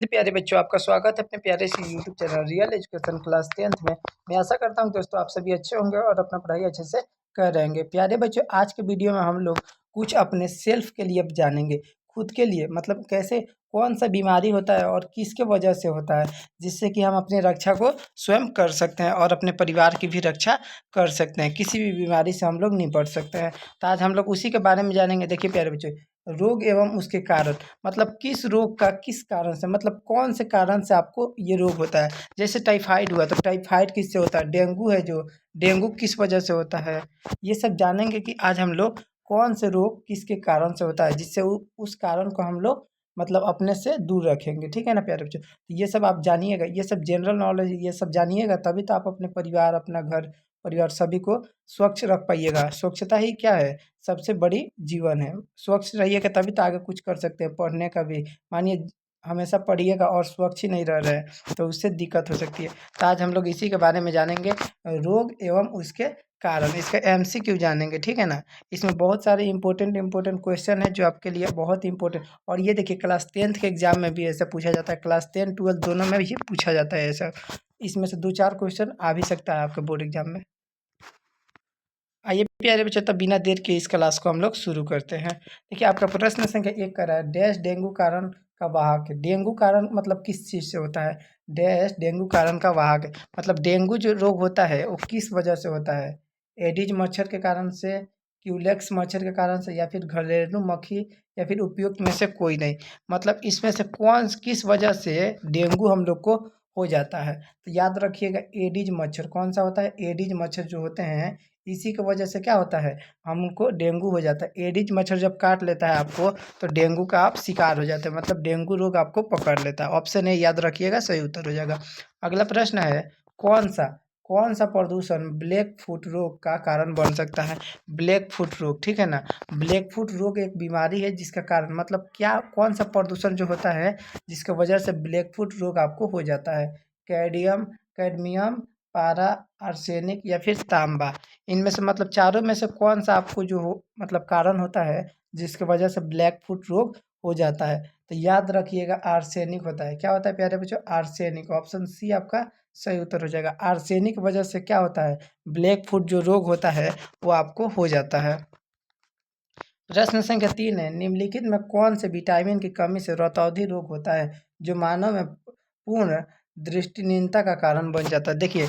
प्यारे बच्चों, आपका स्वागत है अपने प्यारे से YouTube channel real education class 10th में। मैं आशा करता हूं दोस्तों आप सभी अच्छे होंगे और अपना पढ़ाई अच्छे से कर रहेंगे। प्यारे बच्चों, आज के वीडियो में हम लोग कुछ अपने सेल्फ के लिए जानेंगे, खुद के लिए मतलब कैसे कौन सा बीमारी होता है और किसके वजह से होता है, जिससे कि हम अपनी रक्षा को स्वयं कर सकते हैं और अपने परिवार की भी रक्षा कर सकते हैं। किसी भी बीमारी से हम लोग निपट सकते हैं। तो आज हम लोग उसी के बारे में जानेंगे। देखिए प्यारे बच्चों, रोग एवं उसके कारण मतलब किस रोग का किस कारण से मतलब कौन से कारण से आपको ये रोग होता है। जैसे टाइफाइड हुआ तो टाइफाइड किससे होता है, डेंगू है जो डेंगू किस वजह से होता है। ये सब जानेंगे कि आज हम लोग कौन से रोग किसके कारण से होता है, जिससे उस कारण को हम लोग मतलब अपने से दूर रखेंगे। ठीक है ना प्यारे बच्चों, तो ये सब आप जानिएगा, ये सब जनरल नॉलेज, ये सब जानिएगा तभी तो आप अपने परिवार, अपना घर परिवार सभी को स्वच्छ रख पाइएगा। स्वच्छता ही क्या है, सबसे बड़ी जीवन है। स्वच्छ रहिएगा तभी तो आगे कुछ कर सकते हैं। पढ़ने का भी मानिए हमेशा पढ़िएगा और स्वच्छ ही नहीं रह रहे हैं तो उससे दिक्कत हो सकती है। तो आज हम लोग इसी के बारे में जानेंगे, रोग एवं उसके कारण, इसका एमसीक्यू जानेंगे। ठीक है ना, इसमें बहुत सारे इंपॉर्टेंट क्वेश्चन है जो आपके लिए बहुत इंपॉर्टेंट। और ये देखिए क्लास 10th के एग्जाम में भी ऐसा पूछा जाता है, क्लास 10 12 दोनों में भी पूछा जाता है ऐसा। इसमें से 2-4 क्वेश्चन आ भी सकता है आपके बोर्ड एग्जाम में। आइए प्यारे बच्चों, तब बिना देर के इस क्लास को हम लोग शुरू करते हैं। देखिए आपका प्रश्न संख्या 1 कर रहा है, डैश डेंगू कारण का वाहक है। डेंगू कारण मतलब किस चीज़ से होता है, डैश डेंगू कारण का वाहक है। मतलब डेंगू जो रोग होता है वो किस वजह से होता है, एडिज मच्छर के कारण से, क्यूलेक्स मच्छर के कारण से, या फिर घरेलू मक्खी, या फिर उपयुक्त में से कोई नहीं। मतलब इसमें से कौन किस वजह से डेंगू हम लोग को हो जाता है। तो याद रखिएगा, एडिज मच्छर कौन सा होता है, एडिज मच्छर जो होते हैं इसी की वजह से क्या होता है, हमको डेंगू हो जाता है। एडिज मच्छर जब काट लेता है आपको तो डेंगू का आप शिकार हो जाते हैं, मतलब डेंगू रोग आपको पकड़ लेता है। ऑप्शन ए याद रखिएगा, सही उत्तर हो जाएगा। अगला प्रश्न है, कौन सा कौन सा प्रदूषण ब्लैक फुट रोग का कारण बन सकता है। ब्लैक फुट रोग, ठीक है ना, ब्लैक फुट रोग एक बीमारी है जिसका कारण मतलब क्या, कौन सा प्रदूषण जो होता है जिसकी वजह से ब्लैक फुट रोग आपको हो जाता है। कैडियम कैडमियम, पारा, आर्सेनिक, या फिर तांबा। इनमें से मतलब चारों में से कौन सा आपको जो हो मतलब कारण होता है जिसकी वजह से ब्लैक फुट रोग हो जाता है। तो याद रखिएगा आर्सेनिक होता है। क्या होता है प्यारे बच्चों, आर्सेनिक। ऑप्शन सी आपका सही उत्तर हो जाएगा। आर्सेनिक वजह से क्या होता है, ब्लैक फुट जो रोग होता है वो आपको हो जाता है। प्रश्न संख्या 3 है, निम्नलिखित में कौन से विटामिन की कमी से रतौंधी रोग होता है जो मानव में पूर्ण दृष्टिहीनता का कारण बन जाता है। देखिए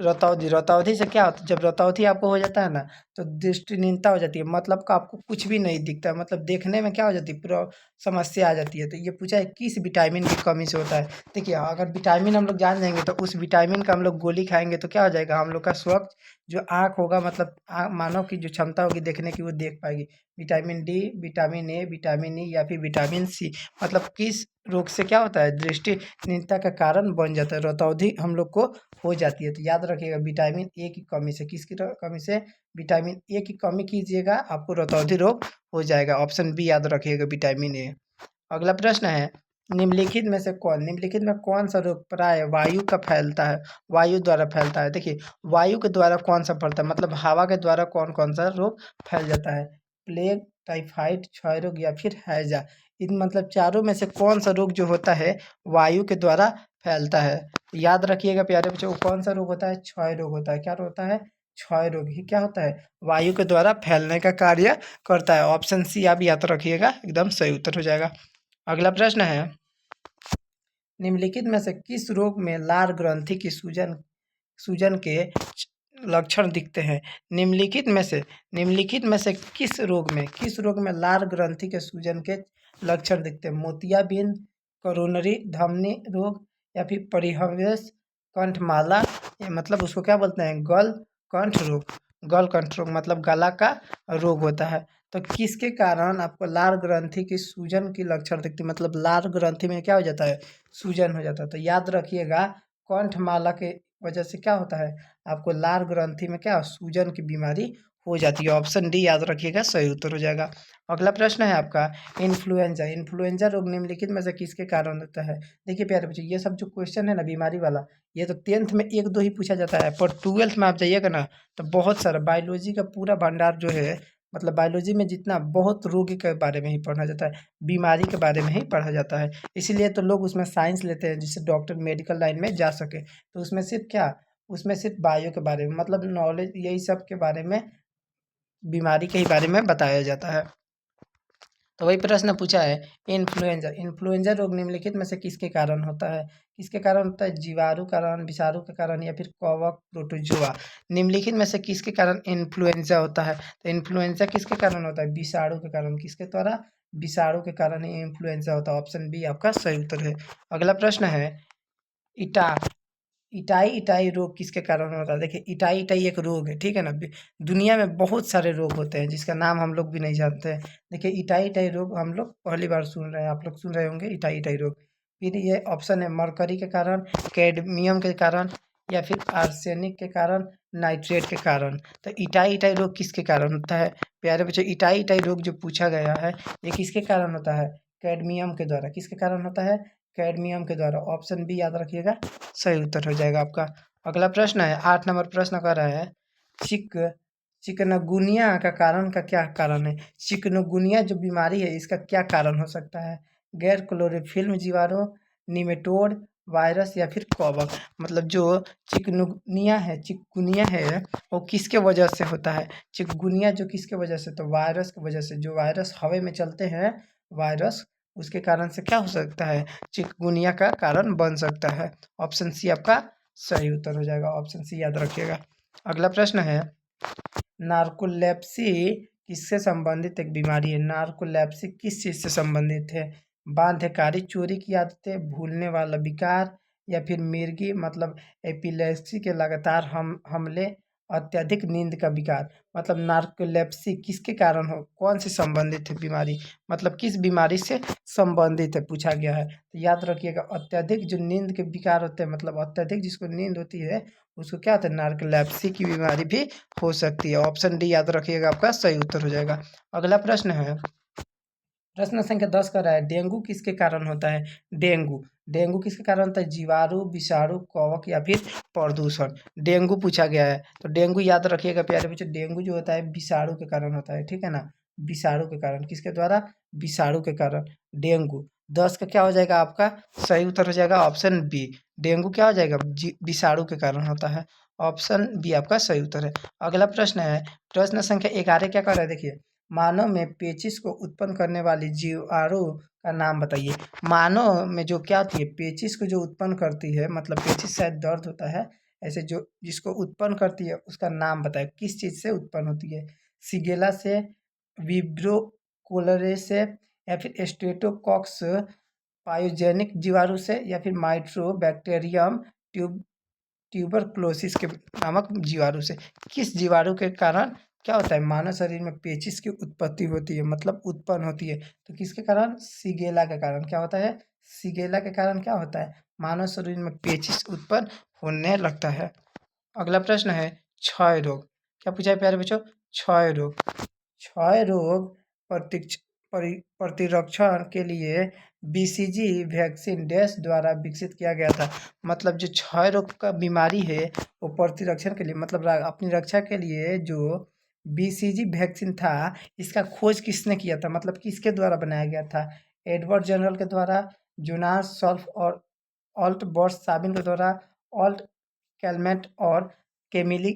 रतौंधी, रतौंधी से क्या होता है, जब रतौंधी आपको हो जाता है ना तो दृष्टिहीनता हो जाती है, मतलब का आपको कुछ भी नहीं दिखता है, मतलब देखने में क्या हो जाती है, पूरा समस्या आ जाती है। तो ये पूछा है किस विटामिन की कमी से होता है। देखिए अगर विटामिन हम लोग जान जाएंगे तो उस विटामिन का हम लोग गोली खाएंगे तो क्या हो जाएगा, हम लोग का स्वच्छ जो आँख होगा मतलब मानव की जो क्षमता होगी देखने की वो देख पाएगी। Vitamin D, vitamin A, vitamin E, या फिर विटामिन सी, मतलब किस रोग से क्या होता है, दृष्टिहीनता का कारण बन जाता है, रतौंधी हम लोग को हो जाती है। तो याद रखिएगा विटामिन ए की कमी से, किसकी कमी से, विटामिन ए की कमी कीजिएगा आपको रतौंधी रोग हो जाएगा। ऑप्शन बी याद रखिएगा, विटामिन ए। अगला प्रश्न है, निम्नलिखित में कौन सा रोग प्राय वायु का फैलता है, वायु द्वारा फैलता है। देखिए वायु के द्वारा कौन सा फैलता है, मतलब हवा के द्वारा कौन कौन सा रोग फैल जाता है, प्लेग, टाइफाइड, क्षय रोग, या फिर हैजा। इन मतलब चारों में से कौन सा रोग जो होता है वायु के द्वारा फैलता है। याद रखिएगा प्यारे बच्चों, कौन सा रोग होता है, क्षय रोग होता है। क्या होता है, क्षय रोग ही क्या होता है, वायु के द्वारा फैलने का कार्य करता है। ऑप्शन सी आप याद रखिएगा, एकदम सही उत्तर हो जाएगा। अगला प्रश्न है, निम्नलिखित में से किस रोग में लार ग्रंथि की सूजन सूजन के लक्षण दिखते हैं। निम्नलिखित में से किस रोग में लार ग्रंथि के सूजन के लक्षण दिखते हैं। मोतियाबिंद, कोरोनरी धमनी रोग, या फिर परिहवेश कंठमाला, मतलब उसको क्या बोलते हैं, गल कंठ रोग मतलब गला का रोग होता है। तो किसके कारण आपको लार ग्रंथि की सूजन की लक्षण दिखती है, मतलब लार ग्रंथि में क्या हो जाता है, सूजन हो जाता है। तो याद रखिएगा कंठमाला के वजह से क्या होता है, आपको लार ग्रंथि में क्या सूजन की बीमारी हो जाती है। ऑप्शन डी याद रखिएगा, सही उत्तर हो जाएगा। अगला प्रश्न है आपका, इन्फ्लुएंजा रोग निम्नलिखित में से किसके कारण होता है। देखिए प्यारे बच्चों, ये सब जो क्वेश्चन है ना बीमारी वाला, ये तो 10th में 1-2 ही पूछा जाता है, पर 12th में आप जाइएगा ना तो बहुत सारा बायोलॉजी का पूरा भंडार जो है मतलब बायोलॉजी में जितना बहुत रोग के बारे में ही पढ़ा जाता है, बीमारी के बारे में ही पढ़ा जाता है। इसीलिए तो लोग उसमें साइंस लेते हैं, जिससे डॉक्टर मेडिकल लाइन में जा सके। तो उसमें सिर्फ क्या, उसमें सिर्फ बायो के बारे में मतलब नॉलेज यही सब के बारे में, बीमारी के ही बारे में बताया जाता है। तो वही प्रश्न पूछा है, इन्फ्लुएंजा इन्फ्लुएंजा रोग निम्नलिखित में से किसके कारण होता है? किसके कारण होता है? जीवाणु कारण, विषाणु के कारण या फिर कवक, प्रोटोजोआ। निम्नलिखित में से किसके कारण इन्फ्लुएंजा होता है? तो इन्फ्लुएंजा किसके कारण होता है? विषाणु के कारण। किसके द्वारा? विषाणु के कारण ही इन्फ्लुएंजा होता है। ऑप्शन बी आपका सही उत्तर है। अगला प्रश्न है, इटा इटाई इटाई रोग किसके कारण होता है? देखिए, इटाई इटाई एक रोग है, ठीक है ना। दुनिया में बहुत सारे रोग होते हैं जिसका नाम हम लोग भी नहीं जानते हैं। देखिए, इटाई इटाई रोग हम लोग पहली बार सुन रहे हैं, आप लोग सुन रहे होंगे इटाई इटाई रोग। फिर ये ऑप्शन है, मरकरी के कारण, कैडमियम के कारण या फिर आर्सेनिक के कारण, नाइट्रेट के कारण। तो इटाई इटाई रोग किसके कारण होता है? प्यारे बच्चों, इटाई इटाई रोग जो पूछा गया है ये किसके कारण होता है? कैडमियम के द्वारा। किसके कारण होता है? कैडमियम के द्वारा। ऑप्शन बी याद रखिएगा, सही उत्तर हो जाएगा आपका। अगला प्रश्न है, 8 नंबर प्रश्न कर रहा है, चिक चिकनगुनिया का कारण का क्या कारण है? चिकनगुनिया जो बीमारी है इसका क्या कारण हो सकता है? गैर क्लोरोफिल्म जीवाणु, निमेटोड, वायरस या फिर कवक। मतलब जो चिकनगुनिया है वो किसके वजह से होता है? चिकनगुनिया जो किसके वजह से? तो वायरस की वजह से। जो वायरस हवा में चलते हैं, वायरस, उसके कारण से क्या हो सकता है? चिकनगुनिया का कारण बन सकता है। ऑप्शन सी आपका सही उत्तर हो जाएगा। ऑप्शन सी याद रखिएगा। अगला प्रश्न है, नार्कोलेप्सी किससे संबंधित एक बीमारी है? नार्कोलेप्सी किस चीज़ से संबंधित है? बाध्यकारी चोरी की आदतें, भूलने वाला विकार या फिर मिर्गी मतलब एपिलेप्सी के लगातार हमले, अत्यधिक नींद का विकार। मतलब नार्कोलेप्सी किसके कारण हो, कौन सी संबंधित है बीमारी, मतलब किस बीमारी से संबंधित है पूछा गया है। तो याद रखिएगा, अत्यधिक जो नींद के विकार होते हैं, मतलब अत्यधिक जिसको नींद होती है उसको क्या होता है? नार्कोलेप्सी की बीमारी भी हो सकती है। ऑप्शन डी याद रखिएगा, आपका सही उत्तर हो जाएगा। अगला प्रश्न है, प्रश्न संख्या 10 का रहा है, डेंगू किसके कारण होता है? डेंगू किसके कारण होता है? जीवाणु, विषाणु, कवक या फिर प्रदूषण। डेंगू पूछा गया है, तो डेंगू याद रखिएगा प्यारे बच्चों, डेंगू जो होता है विषाणु के कारण होता है, ठीक है ना। विषाणु के कारण, किसके द्वारा? विषाणु के कारण डेंगू। 10 का क्या हो जाएगा आपका सही उत्तर हो जाएगा? Option B. डेंगू क्या हो जाएगा? विषाणु के कारण होता है। ऑप्शन बी आपका सही उत्तर है। अगला प्रश्न है, प्रश्न संख्या 11 क्या कर रहा है? देखिए, मानव में पेचिश को उत्पन्न करने वाली जीवाणु का नाम बताइए। मानव में जो क्या होती है, पेचिश को जो उत्पन्न करती है, मतलब पेचिश शायद दर्द होता है, ऐसे जो जिसको उत्पन्न करती है उसका नाम बताए, किस चीज़ से उत्पन्न होती है? सिगेला से, विब्रो कोलरे से या फिर स्ट्रेप्टोकॉक्स पायोजेनिक जीवाणु से या फिर माइट्रोबैक्टीरियम ट्यूबरक्लोसिस के नामक जीवाणु से। किस जीवाणु के कारण क्या होता है? मानव शरीर में पेचिश की उत्पत्ति होती है, मतलब उत्पन्न होती है। तो किसके कारण? सिगेला के कारण। क्या होता है? सिगेला के कारण क्या होता है? मानव शरीर में पेचिश उत्पन्न होने लगता है। अगला प्रश्न है, क्षय रोग क्या पूछा है प्यारे बच्चों? क्षय रोग। क्षय रोग प्रतिक्ष प्रतिरक्षण के लिए बीसीजी वैक्सीन डैश द्वारा विकसित किया गया था। मतलब जो क्षय रोग का बीमारी है वो प्रतिरक्षण के लिए, मतलब अपनी रक्षा के लिए जो बीसीजी वैक्सीन था, इसका खोज किसने किया था? मतलब किसके द्वारा बनाया गया था? एडवर्ड जनरल के द्वारा, जोनास सल्फ और ऑल्ट बॉर्स साबिन के द्वारा, ऑल्ट कैलमेट और केमिली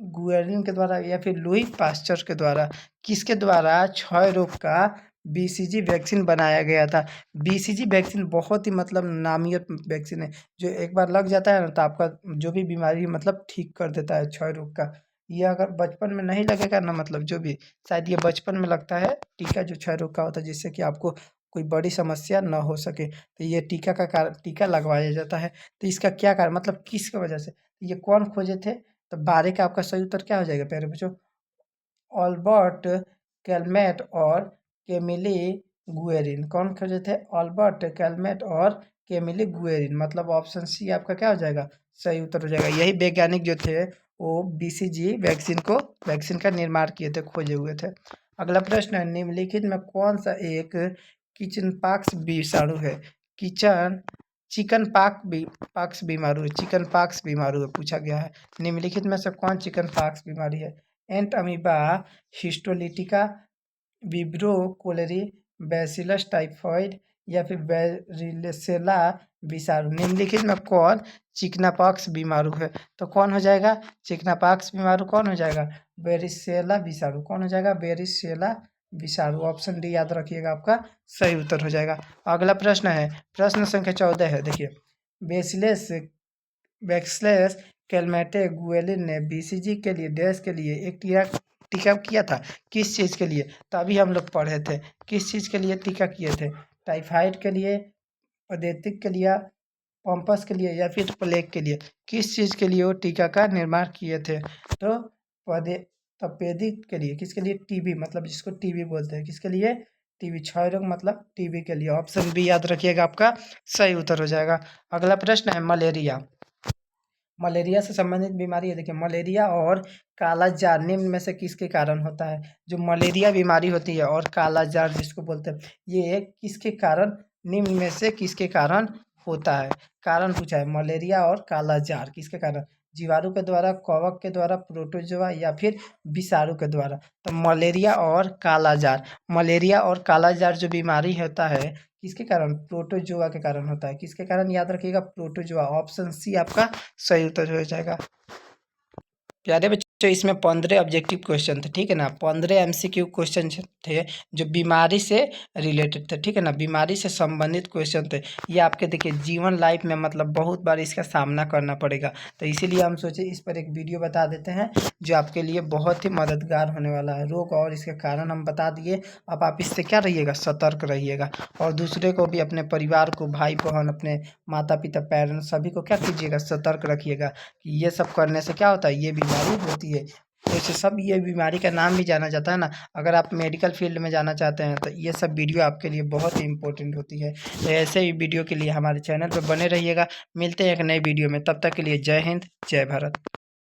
गुएरिन के द्वारा या फिर लुई पास्चर के द्वारा। किसके द्वारा क्षय रोग का बीसीजी वैक्सीन बनाया गया था? बीसीजी वैक्सीन बहुत ही मतलब नामियत वैक्सीन है, जो एक बार लग जाता है ना तो आपका जो भी बीमारी मतलब ठीक कर देता है क्षय रोग का। ये अगर बचपन में नहीं लगेगा ना, मतलब जो भी, शायद ये बचपन में लगता है टीका जो क्षय रोग का होता है, जिससे कि आपको कोई बड़ी समस्या न हो सके। तो ये टीका का कारण, टीका लगवाया जाता है। तो इसका क्या कारण, मतलब किसकी वजह से? ये कौन खोजे थे? तो 12 का आपका सही उत्तर क्या हो जाएगा प्यारे बच्चों? ऑल्बर्ट कैलमेट और केमिली गुएरिन। कौन खोजे थे? ऑल्बर्ट कैलमेट और केमिली गुएरिन। मतलब ऑप्शन सी आपका क्या हो जाएगा? सही उत्तर हो जाएगा। यही वैज्ञानिक जो थे वो बीसीजी वैक्सीन का निर्माण किए थे, खोजे हुए थे। अगला प्रश्न है, निम्नलिखित में कौन सा एक किचन पॉक्स विषाणु है? किचन चिकन पाक्स बीमारू, चिकन पॉक्स बीमारू पूछा गया है। निम्नलिखित में से कौन चिकन पॉक्स बीमारी है? Entamoeba, histolytica, Vibrio cholerae, Bacillus typhoid या फिर वेरिसेला विषाणु। निम्नलिखित में कौन चिकनापॉक्स बीमारू है? तो कौन हो जाएगा चिकनापॉक्स बीमारू? कौन हो जाएगा? वेरिसेला विषाणु। कौन हो जाएगा? वेरिसेला विषाणु। ऑप्शन डी याद रखिएगा, आपका सही उत्तर हो जाएगा। अगला प्रश्न है, प्रश्न संख्या 14 है। देखिए, बेसिलस बैक्सिलस कैलमेटे गुएलिन ने बीसीजी के लिए डैश के लिए एक टीका किया था, किस चीज़ के लिए? तो अभी हम लोग पढ़े थे, किस चीज़ के लिए टीका किए थे? टाइफाइड के लिए, पदेतिक के लिए, पम्पस के लिए या फिर प्लेग के लिए? किस चीज़ के लिए वो टीका का निर्माण किए थे? तो पदे तपेदिक के लिए। किसके लिए? टीबी, मतलब जिसको टीबी बोलते हैं। किसके लिए? टीबी, क्षय रोग मतलब टीबी के लिए। ऑप्शन बी याद रखिएगा, आपका सही उत्तर हो जाएगा। अगला प्रश्न है मलेरिया। मलेरिया से संबंधित बीमारी है। देखिए, मलेरिया और काला जार निम्न में से किसके कारण होता है? जो मलेरिया बीमारी होती है और काला जार जिसको बोलते हैं, ये किसके कारण, निम्न में से किसके कारण होता है? कारण पूछा है, मलेरिया और काला जार किसके कारण? जीवाणु के द्वारा, कवक के द्वारा, प्रोटोजोआ या फिर विषाणु के द्वारा? तो मलेरिया और काला जार, मलेरिया और काला जार जो बीमारी होता है किसके कारण? प्रोटोजोआ के कारण होता है। किसके कारण? याद रखिएगा, प्रोटोजोआ। ऑप्शन सी आपका सही उत्तर हो जाएगा। प्यारे बच्चों, इसमें 15 ऑब्जेक्टिव क्वेश्चन थे, ठीक है ना। 15 एमसीक्यू क्वेश्चन थे जो बीमारी से रिलेटेड थे, ठीक है ना, बीमारी से संबंधित क्वेश्चन थे। ये आपके देखिए जीवन लाइफ में मतलब बहुत बार इसका सामना करना पड़ेगा, तो इसीलिए हम सोचे इस पर एक वीडियो बता देते हैं जो आपके लिए बहुत ही मददगार होने वाला है। रोग और इसके कारण हम बता दिए। अब आप इससे क्या रहिएगा? सतर्क रहिएगा, और दूसरे को भी, अपने परिवार को, भाई बहन, अपने माता पिता, पेरेंट्स, सभी को क्या कीजिएगा? सतर्क रखिएगा कि ये सब करने से क्या होता है, ये बीमारी होती है। तो इसे सब, ये बीमारी का नाम भी जाना जाता है ना। अगर आप मेडिकल फील्ड में जाना चाहते हैं तो ये सब वीडियो आपके लिए बहुत ही इंपॉर्टेंट होती है। तो ऐसे ही वीडियो के लिए हमारे चैनल पर बने रहिएगा। मिलते हैं एक नई वीडियो में, तब तक के लिए जय हिंद, जय भारत।